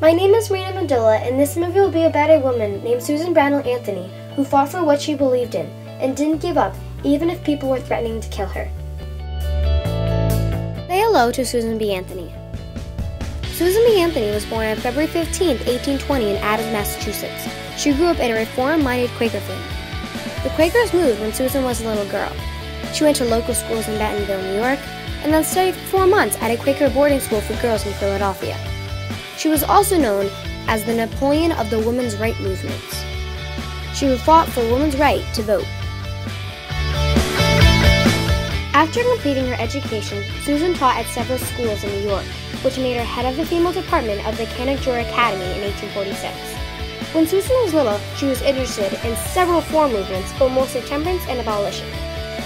My name is Rena Mendola, and this movie will be about a woman named Susan Brownell Anthony who fought for what she believed in and didn't give up even if people were threatening to kill her. Say hello to Susan B. Anthony. Susan B. Anthony was born on February 15, 1820 in Adams, Massachusetts. She grew up in a reform-minded Quaker family. The Quakers moved when Susan was a little girl. She went to local schools in Bentonville, New York, and then studied for 4 months at a Quaker boarding school for girls in Philadelphia. She was also known as the Napoleon of the women's rights movements. She fought for women's right to vote. After completing her education, Susan taught at several schools in New York, which made her head of the female department of the Cannock-Jewel Academy in 1846. When Susan was little, she was interested in several reform movements, but mostly temperance and abolition.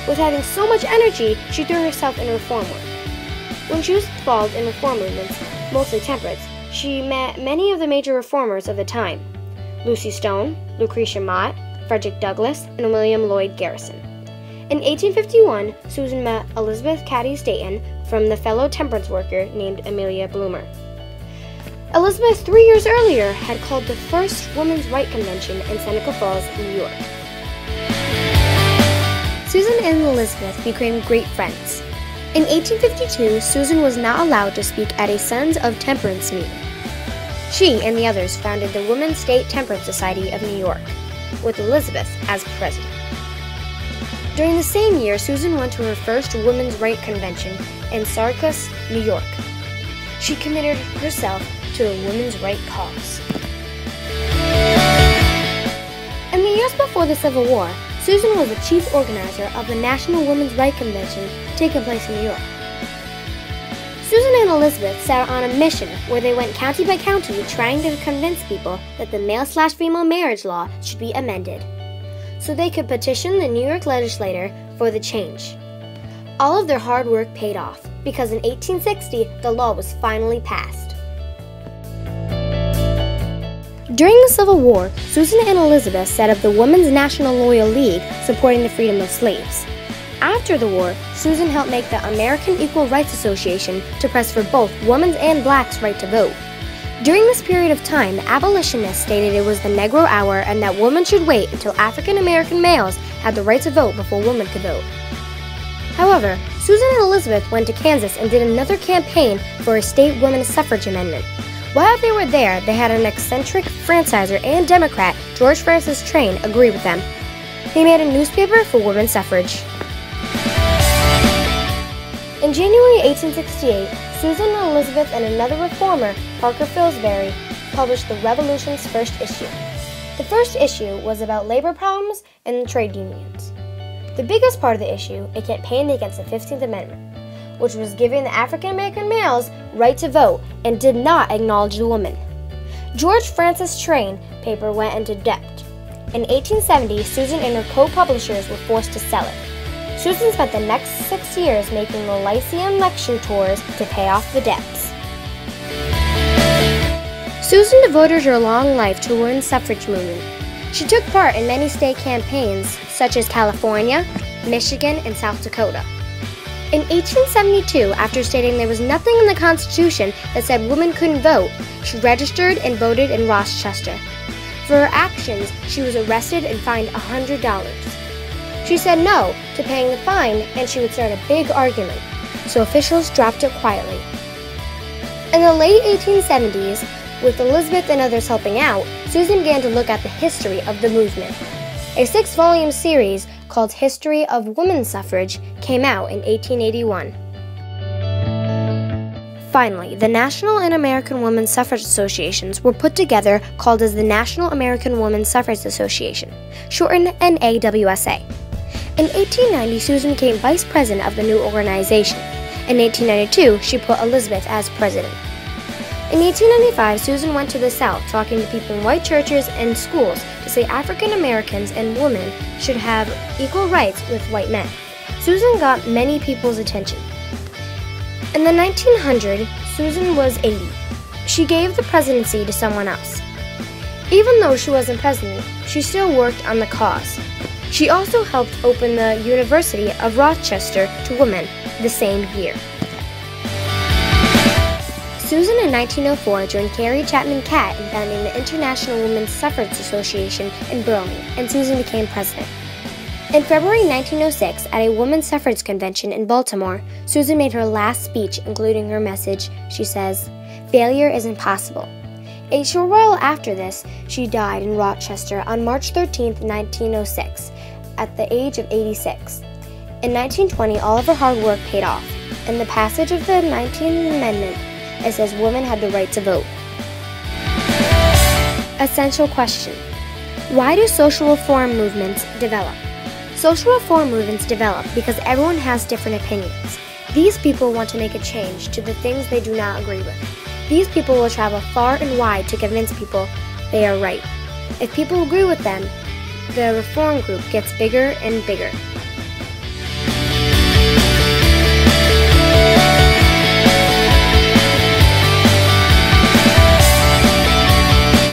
With having so much energy, she threw herself in reform work. When she was involved in reform movements, mostly temperance, she met many of the major reformers of the time: Lucy Stone, Lucretia Mott, Frederick Douglass, and William Lloyd Garrison. In 1851, Susan met Elizabeth Cady Stanton from the fellow temperance worker named Amelia Bloomer. Elizabeth, 3 years earlier, had called the first Women's Right Convention in Seneca Falls, New York. Susan and Elizabeth became great friends. In 1852, Susan was not allowed to speak at a Sons of Temperance meeting. She and the others founded the Women's State Temperance Society of New York, with Elizabeth as president. During the same year, Susan went to her first Women's Right Convention in Syracuse, New York. She committed herself to the women's right cause. In the years before the Civil War, Susan was the chief organizer of the National Women's Right Convention taking place in New York. Susan and Elizabeth set out on a mission where they went county by county trying to convince people that the male/female marriage law should be amended, so they could petition the New York legislature for the change. All of their hard work paid off, because in 1860, the law was finally passed. During the Civil War, Susan and Elizabeth set up the Women's National Loyal League, supporting the freedom of slaves. After the war, Susan helped make the American Equal Rights Association to press for both women's and blacks' right to vote. During this period of time, the abolitionists stated it was the Negro hour and that women should wait until African American males had the right to vote before women could vote. However, Susan and Elizabeth went to Kansas and did another campaign for a state women's suffrage amendment. While they were there, they had an eccentric franciser and Democrat, George Francis Train, agree with them. They made a newspaper for women's suffrage. In January 1868, Susan and Elizabeth and another reformer, Parker Pillsbury, published the Revolution's first issue. The first issue was about labor problems and trade unions. The biggest part of the issue, a campaign against the 15th Amendment, which was giving the African American males right to vote and did not acknowledge the women. George Francis Train paper went into debt. In 1870, Susan and her co-publishers were forced to sell it. Susan spent the next 6 years making the Lyceum lecture tours to pay off the debts. Susan devoted her long life to the women's suffrage movement. She took part in many state campaigns, such as California, Michigan, and South Dakota. In 1872, after stating there was nothing in the Constitution that said women couldn't vote, she registered and voted in Rochester. For her actions, she was arrested and fined $100. She said no to paying the fine, and she would start a big argument, so officials dropped it quietly. In the late 1870s, with Elizabeth and others helping out, Susan began to look at the history of the movement. A 6-volume series called History of Women's Suffrage came out in 1881. Finally, the National and American Women's Suffrage Associations were put together, called as the National American Women's Suffrage Association, shortened NAWSA. In 1890, Susan became vice president of the new organization. In 1892, she put Elizabeth as president. In 1895, Susan went to the South, talking to people in white churches and schools to say African Americans and women should have equal rights with white men. Susan got many people's attention. In the 1900s, Susan was 80. She gave the presidency to someone else. Even though she wasn't president, she still worked on the cause. She also helped open the University of Rochester to women the same year. Susan in 1904 joined Carrie Chapman Catt in founding the International Women's Suffrage Association in Burlington, and Susan became president. In February 1906, at a women's suffrage convention in Baltimore, Susan made her last speech, including her message. She says, "Failure is impossible." A short while after this, she died in Rochester on March 13, 1906, at the age of 86. In 1920, all of her hard work paid off. In the passage of the 19th Amendment, it says women had the right to vote. Essential question: why do social reform movements develop? Social reform movements develop because everyone has different opinions. These people want to make a change to the things they do not agree with. These people will travel far and wide to convince people they are right. If people agree with them, the reform group gets bigger and bigger.